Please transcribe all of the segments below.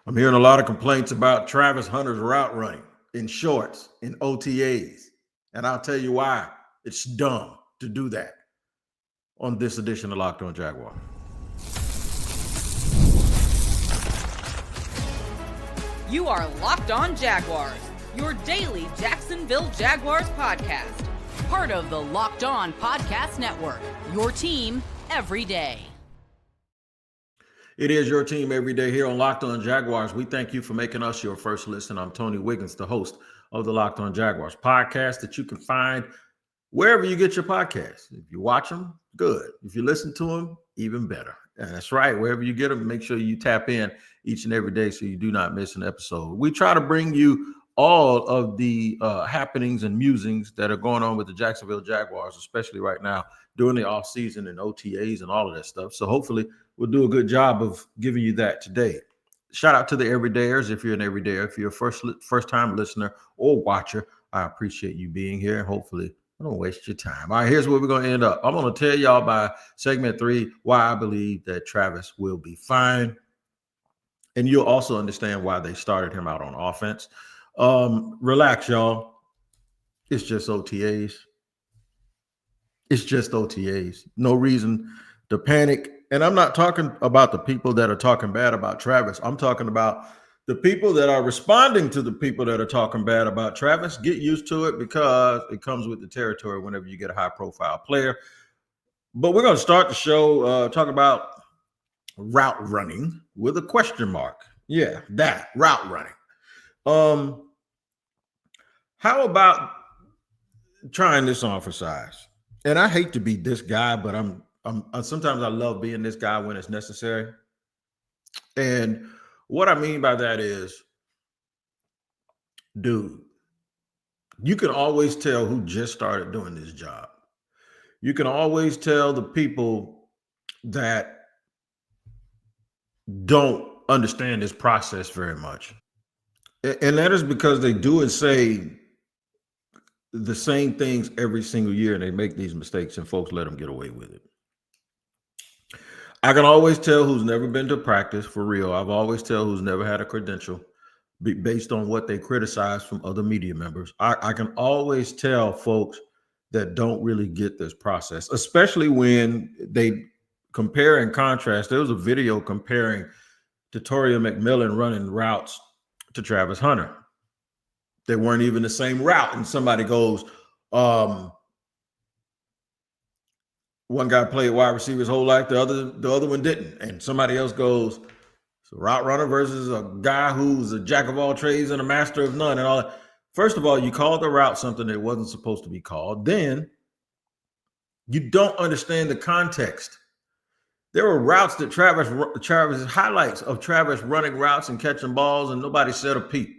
I'm hearing a lot of complaints about Travis Hunter's route running in shorts, in OTAs. And I'll tell you why it's dumb to do that on this edition of Locked On Jaguar. You are Locked On Jaguars, your daily Jacksonville Jaguars podcast. Part of the Locked On Podcast Network, your team every day. It is your team every day here on Locked On Jaguars. We thank you for making us your first listen. I'm Tony Wiggins, the host of the Locked On Jaguars podcast that you can find wherever you get your podcasts. If you watch them, good. If you listen to them, even better. And that's right. Wherever you get them, make sure you tap in each and every day so you do not miss an episode. We try to bring you all of the happenings and musings that are going on with the Jacksonville Jaguars, especially right now during the offseason and OTAs and all of that stuff. So hopefully we'll do a good job of giving you that today. Shout out to the everydayers. If you're an everydayer, if you're a first-time listener or watcher, I appreciate you being here. Hopefully I don't waste your time. All right, here's where we're going to end up. I'm going to tell y'all by segment 3 why I believe that Travis will be fine. And you'll also understand why they started him out on offense. Relax, y'all. It's just OTAs. It's just OTAs. No reason to panic. And I'm not talking about the people that are talking bad about Travis. I'm talking about the people that are responding to the people that are talking bad about Travis. Get used to it because it comes with the territory whenever you get a high-profile player. But we're going to start the show talking about route running with a question mark. Yeah, that route running. How about trying this on for size? And I hate to be this guy, but I'm sometimes I love being this guy when it's necessary. And what I mean by that is, dude, you can always tell who just started doing this job. You can always tell the people that don't understand this process very much. And that is because they do and say the same things every single year, and they make these mistakes, and folks let them get away with it. I can always tell who's never been to practice for real. I've always tell who's never had a credential based on what they criticize from other media members. I can always tell folks that don't really get this process, especially when they compare and contrast. There was a video comparing Tutoria McMillan running routes to Travis Hunter. They weren't even the same route. And somebody goes, one guy played wide receiver his whole life, the other one didn't. And somebody else goes, it's a route runner versus a guy who's a jack of all trades and a master of none and all that. First of all, you called the route something that wasn't supposed to be called. Then you don't understand the context. There were routes that Travis highlights of Travis running routes and catching balls, and nobody said a peep.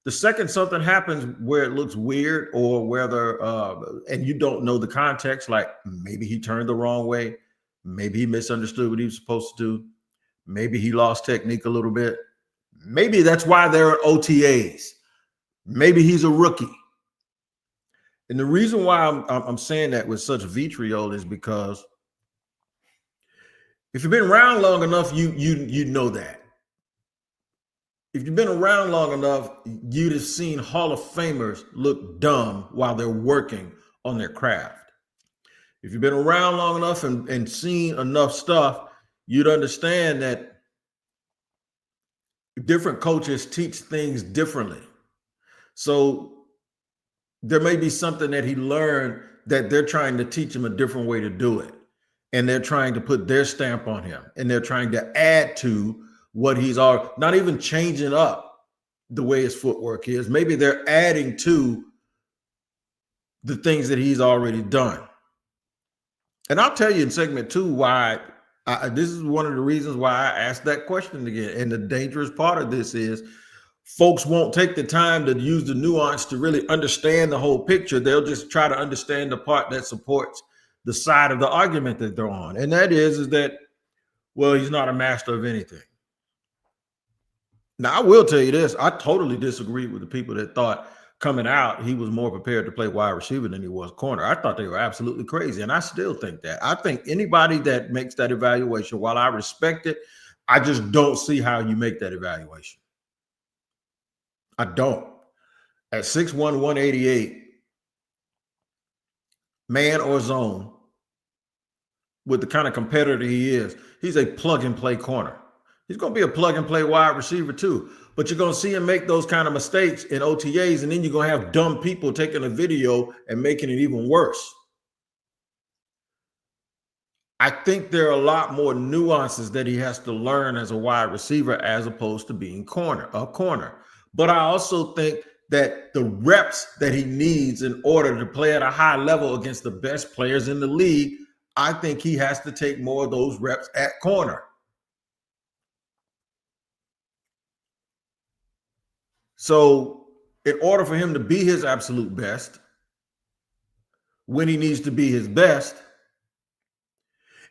The second something happens where it looks weird or whether, and you don't know the context, like maybe he turned the wrong way, maybe he misunderstood what he was supposed to do, maybe he lost technique a little bit, maybe that's why there are OTAs, maybe he's a rookie. And the reason why I'm saying that with such vitriol is because if you've been around long enough, you know that. If you've been around long enough, you'd have seen Hall of Famers look dumb while they're working on their craft. If you've been around long enough and seen enough stuff, you'd understand that different coaches teach things differently. So there may be something that he learned that they're trying to teach him a different way to do it. And they're trying to put their stamp on him. And they're trying to add to what he's not even changing up the way his footwork is. Maybe they're adding to the things that he's already done. And I'll tell you in segment 2 why this is one of the reasons why I asked that question again. And the dangerous part of this is folks won't take the time to use the nuance to really understand the whole picture. They'll just try to understand the part that supports the side of the argument that they're on. And that is that, well, he's not a master of anything. Now, I will tell you this. I totally disagree with the people that thought coming out he was more prepared to play wide receiver than he was corner. I thought they were absolutely crazy, and I still think that. I think anybody that makes that evaluation, while I respect it, I just don't see how you make that evaluation. I don't. At 6'1", 188, man or zone, with the kind of competitor he is, he's a plug-and-play corner. He's going to be a plug-and-play wide receiver too. But you're going to see him make those kind of mistakes in OTAs, and then you're going to have dumb people taking a video and making it even worse. I think there are a lot more nuances that he has to learn as a wide receiver as opposed to being a corner. But I also think that the reps that he needs in order to play at a high level against the best players in the league, I think he has to take more of those reps at corner. So in order for him to be his absolute best, when he needs to be his best,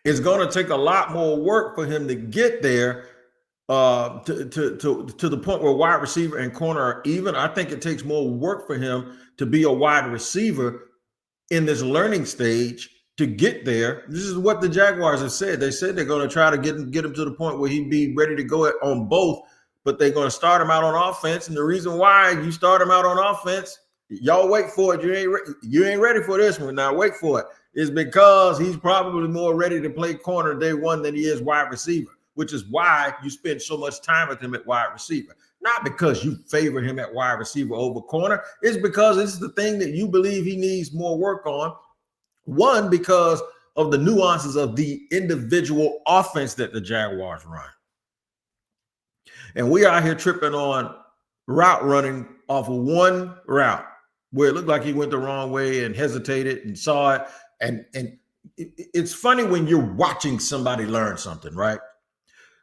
it's going to take a lot more work for him to get there to the point where wide receiver and corner are even. I think it takes more work for him to be a wide receiver in this learning stage to get there. This is what the Jaguars have said. They said they're going to try to get him to the point where he'd be ready to go on both, but they're going to start him out on offense. And the reason why you start him out on offense, y'all wait for it. You ain't ready for this one. Now wait for it. Is because he's probably more ready to play corner day one than he is wide receiver, which is why you spend so much time with him at wide receiver. Not because you favor him at wide receiver over corner. It's because it's the thing that you believe he needs more work on. One, because of the nuances of the individual offense that the Jaguars run. And we are out here tripping on route running off of one route where it looked like he went the wrong way and hesitated and saw it. And it's funny when you're watching somebody learn something, right?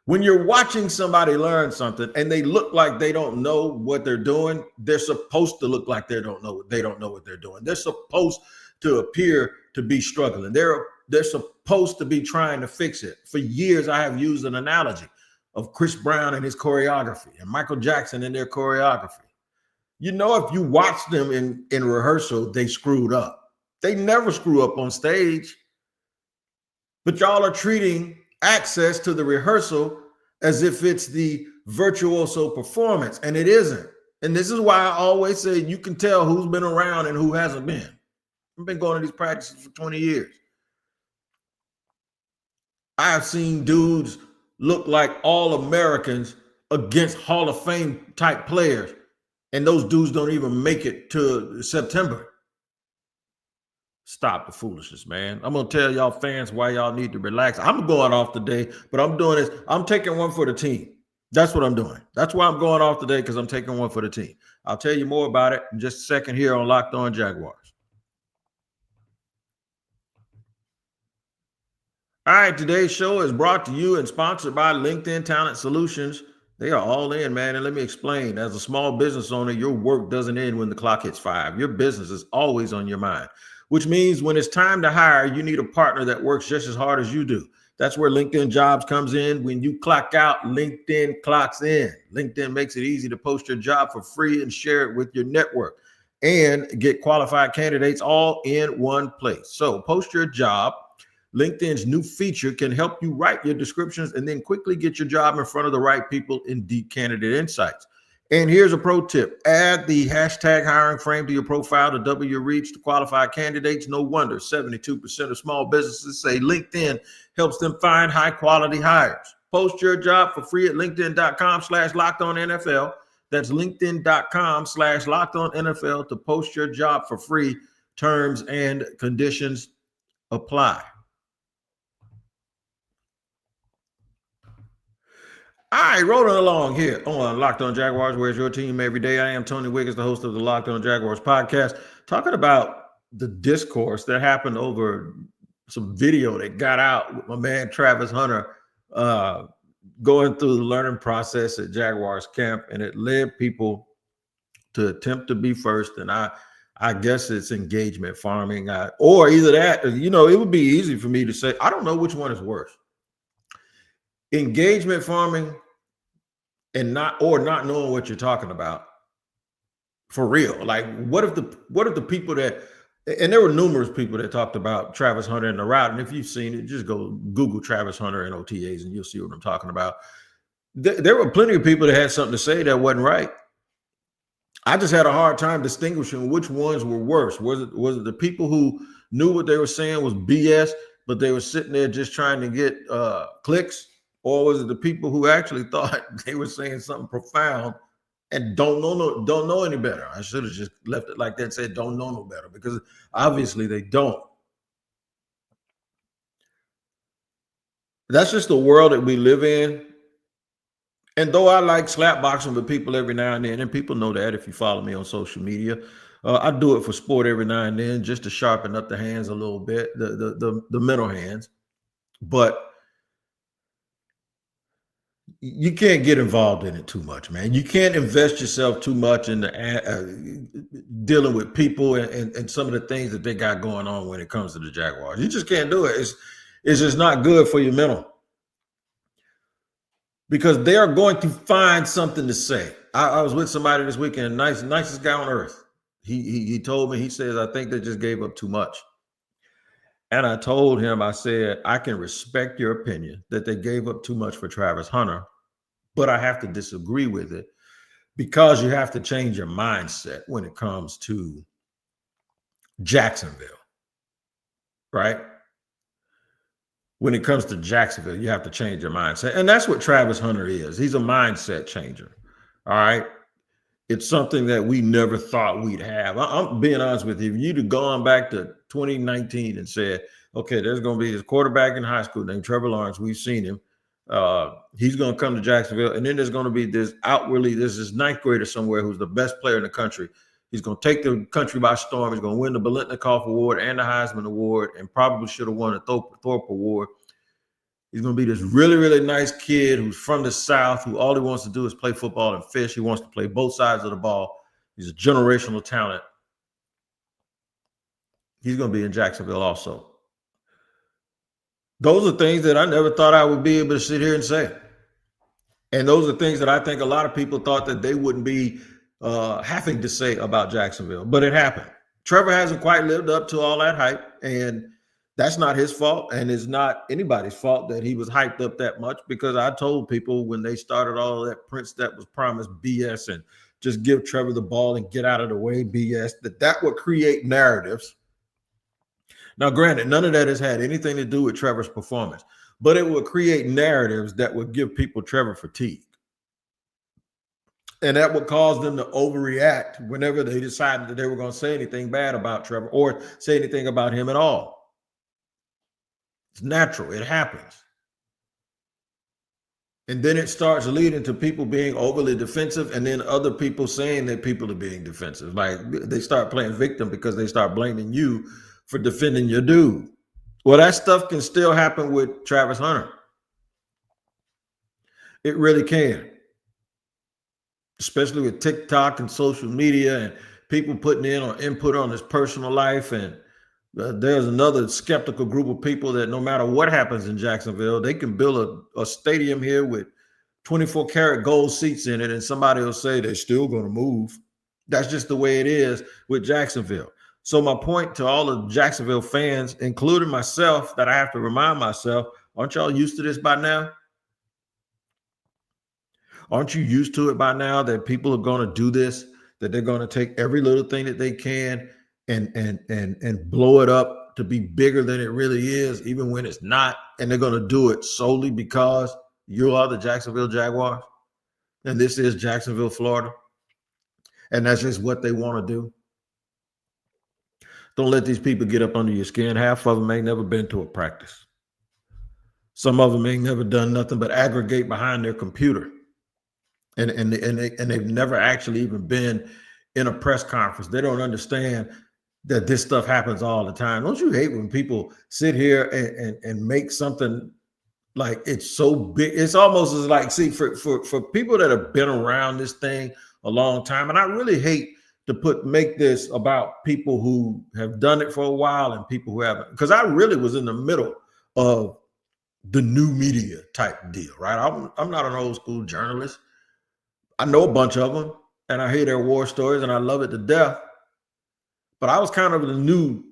When you're watching somebody learn something and they look like they don't know what they're doing, they're supposed to look like they don't know what they're doing. They're supposed to appear to be struggling. They're supposed to be trying to fix it. For years, I have used an analogy of Chris Brown and his choreography and Michael Jackson and their choreography. You know, if you watch them in rehearsal, they screwed up. They never screw up on stage. But y'all are treating access to the rehearsal as if it's the virtuoso performance, and it isn't. And this is why I always say you can tell who's been around and who hasn't been. I've been going to these practices for 20 years. I've seen dudes look like All-Americans against Hall of Fame type players, and those dudes don't even make it to September. Stop the foolishness, man. I'm going to tell y'all fans why y'all need to relax. I'm going off today, but I'm doing this. I'm taking one for the team. That's what I'm doing. That's why I'm going off today, because I'm taking one for the team. I'll tell you more about it in just a second here on Locked On Jaguars. All right, today's show is brought to you and sponsored by LinkedIn Talent Solutions. They are all in, man. And let me explain. As a small business owner, your work doesn't end when the clock hits 5. Your business is always on your mind, which means when it's time to hire, you need a partner that works just as hard as you do. That's where LinkedIn Jobs comes in. When you clock out, LinkedIn clocks in. LinkedIn makes it easy to post your job for free and share it with your network and get qualified candidates all in one place. So post your job. LinkedIn's new feature can help you write your descriptions and then quickly get your job in front of the right people in deep candidate insights. And here's a pro tip. Add the hashtag hiring frame to your profile to double your reach to qualified candidates. No wonder 72% of small businesses say LinkedIn helps them find high quality hires. Post your job for free at linkedin.com/lockedonnfl. That's linkedin.com/lockedonnfl to post your job for free. Terms and conditions apply. All right, rolling along here on Locked On Jaguars. Where's your team every day? I am Tony Wiggins, the host of the Locked On Jaguars podcast, talking about the discourse that happened over some video that got out with my man Travis Hunter going through the learning process at Jaguars camp, and it led people to attempt to be first. And I guess it's engagement farming, or either that. You know, it would be easy for me to say I don't know which one is worse. Engagement farming and not knowing what you're talking about for real. Like, what if the people that, and there were numerous people that talked about Travis Hunter in the route. And if you've seen it, just go Google Travis Hunter and OTAs and you'll see what I'm talking about. There were plenty of people that had something to say that wasn't right. I just had a hard time distinguishing which ones were worse. Was it the people who knew what they were saying was BS, but they were sitting there just trying to get clicks, or was it the people who actually thought they were saying something profound and don't know any better? I should have just left it like that, said don't know no better, because obviously they don't. That's just the world that we live in. And though I like slap boxing with people every now and then, and people know that if you follow me on social media, I do it for sport every now and then just to sharpen up the hands a little bit, the mental hands. But you can't get involved in it too much, man. You can't invest yourself too much in dealing with people and some of the things that they got going on when it comes to the Jaguars. You just can't do it. It's just not good for your mental, because they are going to find something to say. I was with somebody this weekend, nicest guy on earth. He told me, he says, I think they just gave up too much. And I told him, I said, I can respect your opinion that they gave up too much for Travis Hunter, but I have to disagree with it, because you have to change your mindset when it comes to Jacksonville, right? When it comes to Jacksonville, you have to change your mindset. And that's what Travis Hunter is. He's a mindset changer. All right. It's something that we never thought we'd have. I'm being honest with you. If you'd have gone back to 2019 and said, okay, there's going to be this quarterback in high school named Trevor Lawrence. We've seen him. He's going to come to Jacksonville. And then there's going to be this ninth grader somewhere who's the best player in the country. He's going to take the country by storm. He's going to win the Biletnikoff Award and the Heisman Award, and probably should have won a Thorpe Award. He's going to be this really, really nice kid who's from the South, who all he wants to do is play football and fish. He wants to play both sides of the ball. He's a generational talent. He's going to be in Jacksonville also. Those are things that I never thought I would be able to sit here and say. And those are things that I think a lot of people thought that they wouldn't be having to say about Jacksonville, but it happened. Trevor hasn't quite lived up to all that hype, and that's not his fault, and it's not anybody's fault that he was hyped up that much, because I told people when they started all of that Prince that was promised BS and just give Trevor the ball and get out of the way BS, that would create narratives. Now, granted, none of that has had anything to do with Trevor's performance, but it would create narratives that would give people Trevor fatigue. And that would cause them to overreact whenever they decided that they were going to say anything bad about Trevor or say anything about him at all. It's natural. It happens. And then it starts leading to people being overly defensive, and then other people saying that people are being defensive. Like, they start playing victim because they start blaming you for defending your dude. Well, that stuff can still happen with Travis Hunter. It really can. Especially with TikTok and social media and people putting in or input on his personal life. And there's another skeptical group of people that no matter what happens in Jacksonville, they can build a stadium here with 24 karat gold seats in it, and somebody will say they're still going to move. That's just the way it is with Jacksonville. So my point to all the Jacksonville fans, including myself, that I have to remind myself, aren't y'all used to this by now? Aren't you used to it by now that people are going to do this, that they're going to take every little thing that they can and blow it up to be bigger than it really is, even when it's not, and they're going to do it solely because you are the Jacksonville Jaguars, and this is Jacksonville, Florida, and that's just what they want to do? Don't let these people get up under your skin. Half of them ain't never been to a practice. Some of them ain't never done nothing but aggregate behind their computer. And they've never actually even been in a press conference. They don't understand that this stuff happens all the time. Don't you hate when people sit here and make something like it's so big? It's almost as like, see, for people that have been around this thing a long time, and I really hate to make this about people who have done it for a while and people who haven't, because I really was in the middle of the new media type deal, right? I'm not an old school journalist. I know a bunch of them, and I hear their war stories, and I love it to death. But I was kind of the new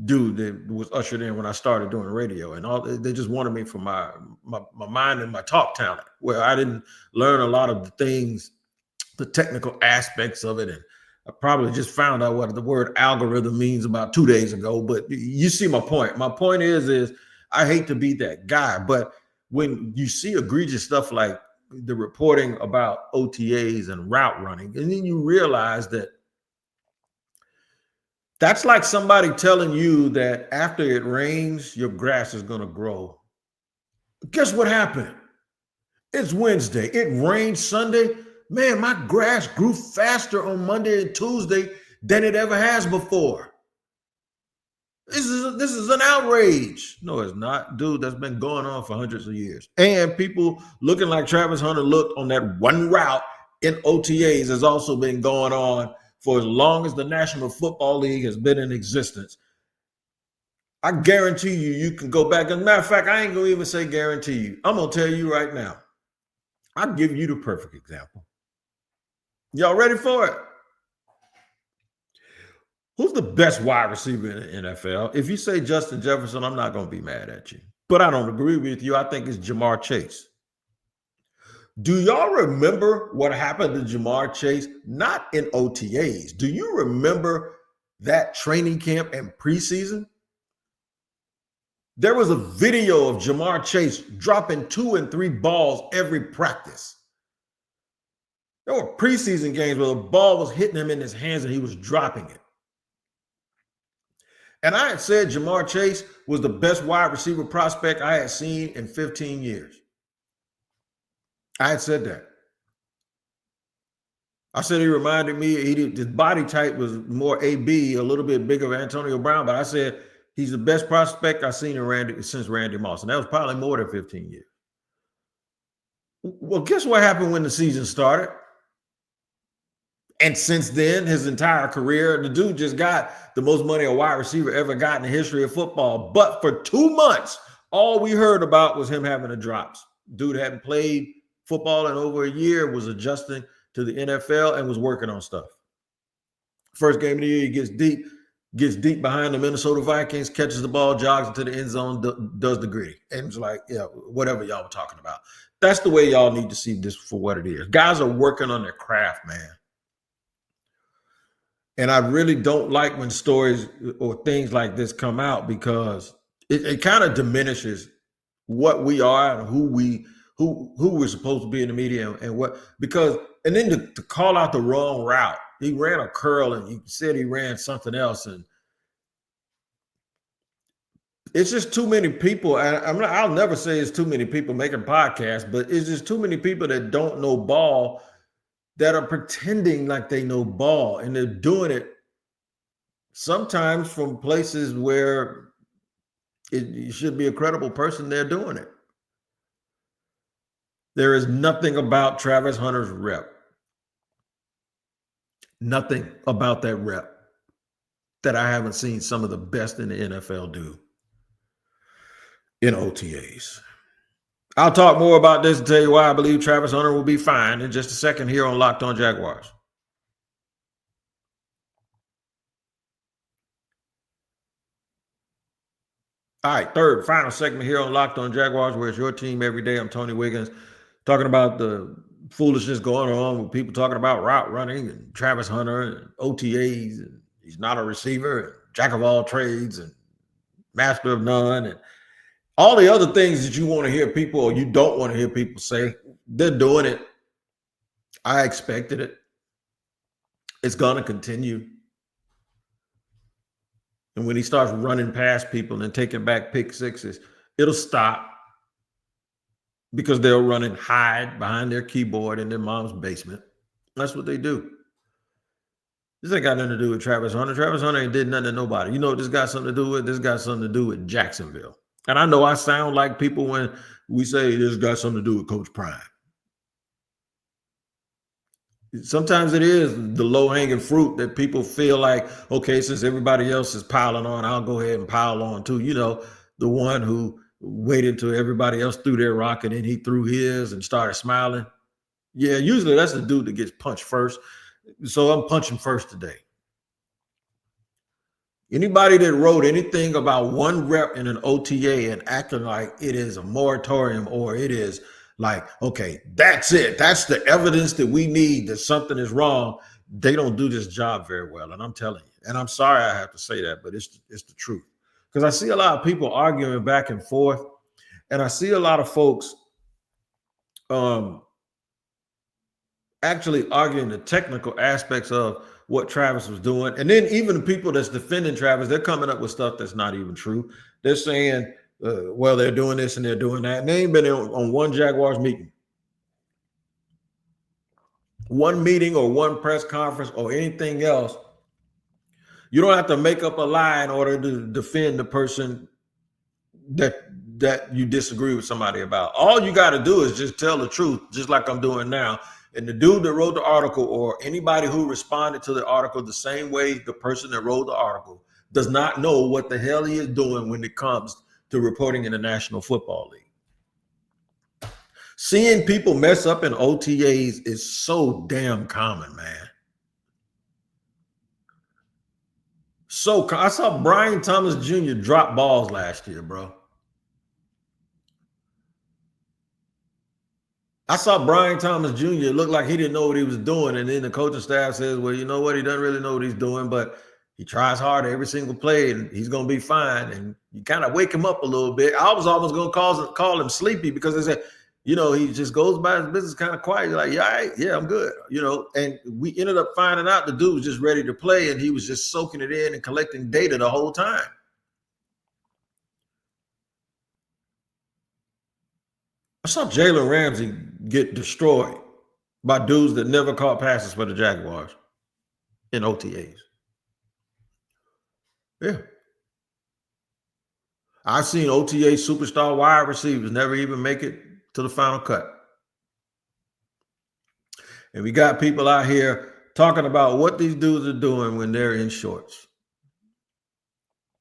dude that was ushered in when I started doing radio, and all they just wanted me for my mind and my talk talent, where I didn't learn a lot of the things, the technical aspects of it. And I probably just found out what the word algorithm means about 2 days ago. But you see my point. My point is I hate to be that guy, but when you see egregious stuff like the reporting about OTAs and route running, and then you realize that that's like somebody telling you that after it rains, your grass is going to grow. Guess what happened? It's Wednesday. It rained Sunday. Man, my grass grew faster on Monday and Tuesday than it ever has before. This is an outrage. No, it's not, dude. That's been going on for hundreds of years. And people looking like Travis Hunter looked on that one route in OTAs has also been going on for as long as the National Football League has been in existence. I guarantee you can go back. As a matter of fact, I ain't gonna even say guarantee you. I'm gonna tell you right now. I'll give you the perfect example. Y'all ready for it? Who's the best wide receiver in the NFL? If you say Justin Jefferson, I'm not going to be mad at you. But I don't agree with you. I think it's Jamar Chase. Do y'all remember what happened to Jamar Chase? Not in OTAs. Do you remember that training camp and preseason? There was a video of Jamar Chase dropping 2 and 3 balls every practice. There were preseason games where the ball was hitting him in his hands and he was dropping it. And I had said Jamar Chase was the best wide receiver prospect I had seen in 15 years. I had said that. I said he reminded me, his body type was more AB, a little bit bigger than Antonio Brown, but I said he's the best prospect I've seen since Randy Moss, and that was probably more than 15 years. Well, guess what happened when the season started? And since then, his entire career, the dude just got the most money a wide receiver ever got in the history of football. But for 2 months, all we heard about was him having the drops. Dude hadn't played football in over a year, was adjusting to the NFL, and was working on stuff. First game of the year, he gets deep behind the Minnesota Vikings, catches the ball, jogs into the end zone, does the gritty. And it's like, yeah, whatever y'all were talking about. That's the way y'all need to see this for what it is. Guys are working on their craft, man. And I really don't like when stories or things like this come out, because it kind of diminishes what we are and who we're supposed to be in the media and then to call out the wrong route. He ran a curl and he said he ran something else, and it's just too many people. And I'll never say it's too many people making podcasts, but it's just too many people that don't know ball that are pretending like they know ball, and they're doing it sometimes from places where it should be a credible person. They're doing it. There is nothing about Travis Hunter's rep, nothing about that rep that I haven't seen some of the best in the NFL do in OTAs. I'll talk more about this and tell you why I believe Travis Hunter will be fine in just a second here on Locked On Jaguars. All right, third, final segment here on Locked On Jaguars, where it's your team every day. I'm Tony Wiggins, talking about the foolishness going on with people talking about route running and Travis Hunter and OTAs, and he's not a receiver, and jack of all trades and master of none, and all the other things that you want to hear people or you don't want to hear people say. They're doing it. I expected it. It's going to continue. And when he starts running past people and taking back pick sixes, it'll stop, because they'll run and hide behind their keyboard in their mom's basement. That's what they do. This ain't got nothing to do with Travis Hunter. Travis Hunter ain't did nothing to nobody. You know what this got something to do with? This got something to do with Jacksonville. And I know I sound like people when we say this got something to do with Coach Prime. Sometimes it is the low-hanging fruit that people feel like, okay, since everybody else is piling on, I'll go ahead and pile on too. You know, the one who waited until everybody else threw their rock and then he threw his and started smiling. Yeah, usually that's the dude that gets punched first. So I'm punching first today. Anybody that wrote anything about one rep in an OTA and acting like it is a moratorium or it is like, okay, that's it. That's the evidence that we need that something is wrong. They don't do this job very well. And I'm telling you, and I'm sorry I have to say that, but it's the truth. Because I see a lot of people arguing back and forth, and I see a lot of folks actually arguing the technical aspects of what Travis was doing. And then even the people that's defending Travis, they're coming up with stuff that's not even true. They're saying, well, they're doing this and they're doing that. And they ain't been on one Jaguars meeting. One meeting or one press conference or anything else. You don't have to make up a lie in order to defend the person that you disagree with somebody about. All you got to do is just tell the truth, just like I'm doing now. And the dude that wrote the article or anybody who responded to the article the same way the person that wrote the article does not know what the hell he is doing when it comes to reporting in the National Football League. Seeing people mess up in OTAs is so damn common, man. So I saw Brian Thomas Jr. drop balls last year, bro. I saw Brian Thomas Jr. look like he didn't know what he was doing. And then the coaching staff says, well, you know what? He doesn't really know what he's doing, but he tries hard every single play and he's going to be fine. And you kind of wake him up a little bit. I was almost going to call him sleepy because they said, you know, he just goes by his business kind of quiet. You're like, yeah, I'm good. You know, and we ended up finding out the dude was just ready to play and he was just soaking it in and collecting data the whole time. I saw Jalen Ramsey get destroyed by dudes that never caught passes for the Jaguars in OTAs. Yeah. I've seen OTA superstar wide receivers never even make it to the final cut. And we got people out here talking about what these dudes are doing when they're in shorts.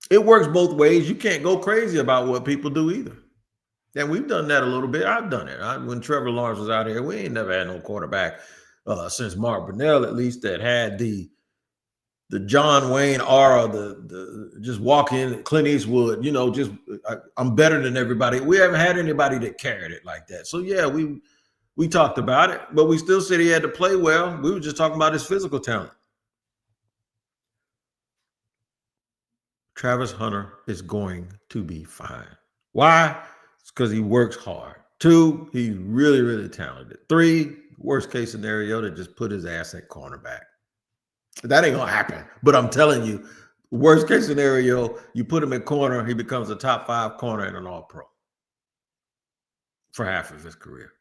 It works both ways. You can't go crazy about what people do either. And we've done that a little bit. I've done it. When Trevor Lawrence was out here, we ain't never had no quarterback since Mark Brunell, at least, that had the John Wayne aura, the just walk in, Clint Eastwood, you know, just I'm better than everybody. We haven't had anybody that carried it like that. So yeah, we talked about it, but we still said he had to play well. We were just talking about his physical talent. Travis Hunter is going to be fine. Why? It's because he works hard. 2, he's really, really talented. 3, worst case scenario, to just put his ass at cornerback. That ain't gonna happen. But I'm telling you, worst case scenario, you put him at corner, he becomes a top 5 corner and an all-pro for half of his career.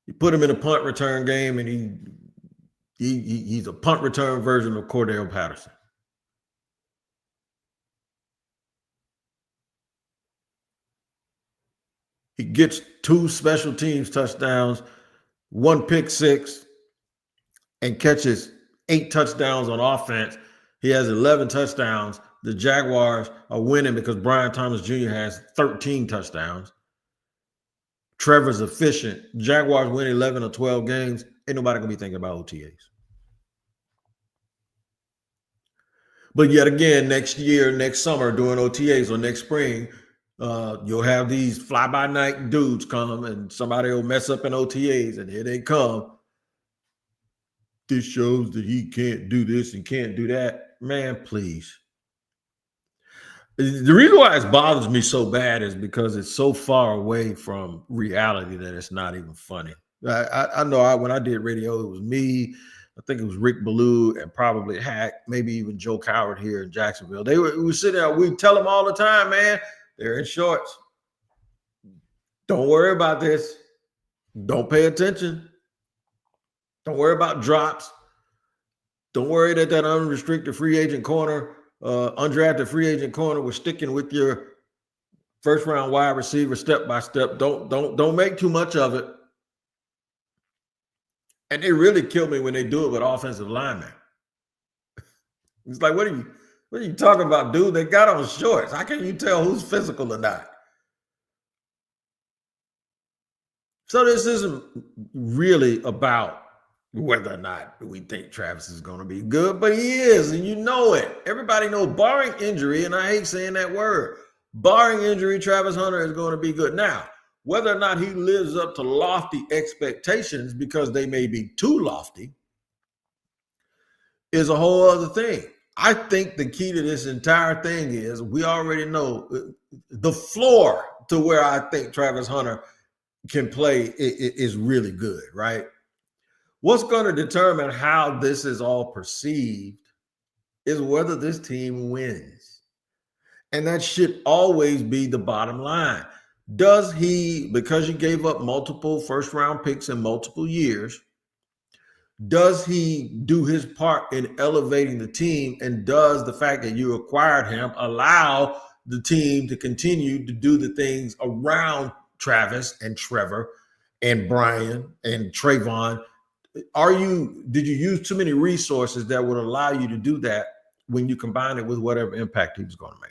You put him in a punt return game and he's a punt return version of Cordell Patterson. He gets 2 special teams touchdowns, 1 pick six, and catches 8 touchdowns on offense. He has 11 touchdowns. The Jaguars are winning because Brian Thomas Jr. has 13 touchdowns. Trevor's efficient. Jaguars win 11 or 12 games. Ain't nobody going to be thinking about OTAs. But yet again, next year, next summer, during OTAs or next spring, you'll have these fly-by-night dudes come and somebody will mess up in OTAs and here they come. This shows that he can't do this and can't do that. Man, please. The reason why it bothers me so bad is because it's so far away from reality that it's not even funny. I know when I did radio, it was me. I think it was Rick Ballou and probably Hack, maybe even Joe Coward here in Jacksonville. We would sit there. We tell them all the time, man, they're in shorts. Don't worry about this. Don't pay attention. Don't worry about drops. Don't worry that unrestricted free agent corner, undrafted free agent corner was sticking with your first round wide receiver step by step. Don't make too much of it. And they really kill me when they do it with offensive linemen. It's like, what are you talking about, dude? They got on shorts. How can you tell who's physical or not? So this isn't really about whether or not we think Travis is going to be good, but he is, and you know it. Everybody knows, barring injury, and I hate saying that word, barring injury, Travis Hunter is going to be good. Now, whether or not he lives up to lofty expectations because they may be too lofty is a whole other thing. I think the key to this entire thing is we already know the floor to where I think Travis Hunter can play is really good, right? What's going to determine how this is all perceived is whether this team wins. And that should always be the bottom line. Does he, because you gave up multiple first-round picks in multiple years, does he do his part in elevating the team? And does the fact that you acquired him allow the team to continue to do the things around Travis and Trevor and Brian and Trayvon? Did you use too many resources that would allow you to do that when you combine it with whatever impact he was going to make?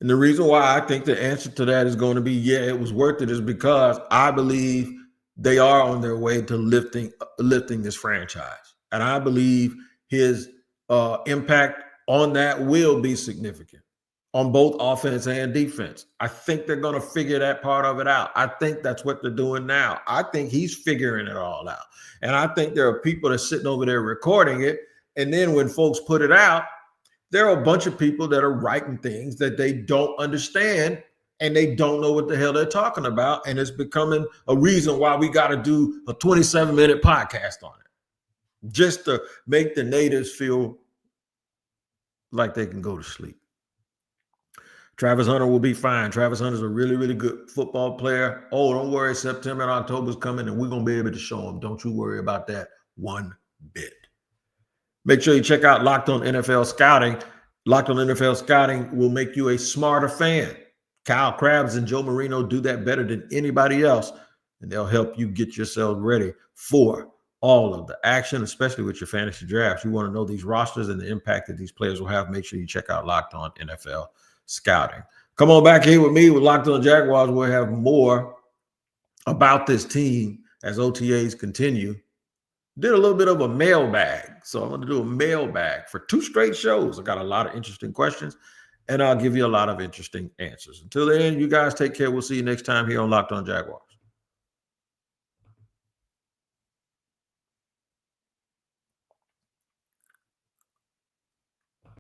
And the reason why I think the answer to that is going to be, yeah, it was worth it, is because I believe they are on their way to lifting this franchise. And I believe his impact on that will be significant on both offense and defense. I think they're going to figure that part of it out. I think that's what they're doing now. I think he's figuring it all out. And I think there are people that are sitting over there recording it. And then when folks put it out, there are a bunch of people that are writing things that they don't understand and they don't know what the hell they're talking about. And it's becoming a reason why we got to do a 27-minute podcast on it, just to make the natives feel like they can go to sleep. Travis Hunter will be fine. Travis Hunter's a really, really good football player. Oh, don't worry. September and October's coming, and we're going to be able to show him. Don't you worry about that one bit. Make sure you check out Locked On NFL Scouting. Locked On NFL Scouting will make you a smarter fan. Kyle Krabs and Joe Marino do that better than anybody else, and they'll help you get yourself ready for all of the action, especially with your fantasy drafts. You want to know these rosters and the impact that these players will have. Make sure you check out Locked On NFL Scouting. Come on back here with me with Locked On Jaguars. We'll have more about this team as OTAs continue. Did a little bit of a mailbag. So I'm going to do a mailbag for 2 straight shows. I got a lot of interesting questions, and I'll give you a lot of interesting answers. Until then, you guys take care. We'll see you next time here on Locked On Jaguars.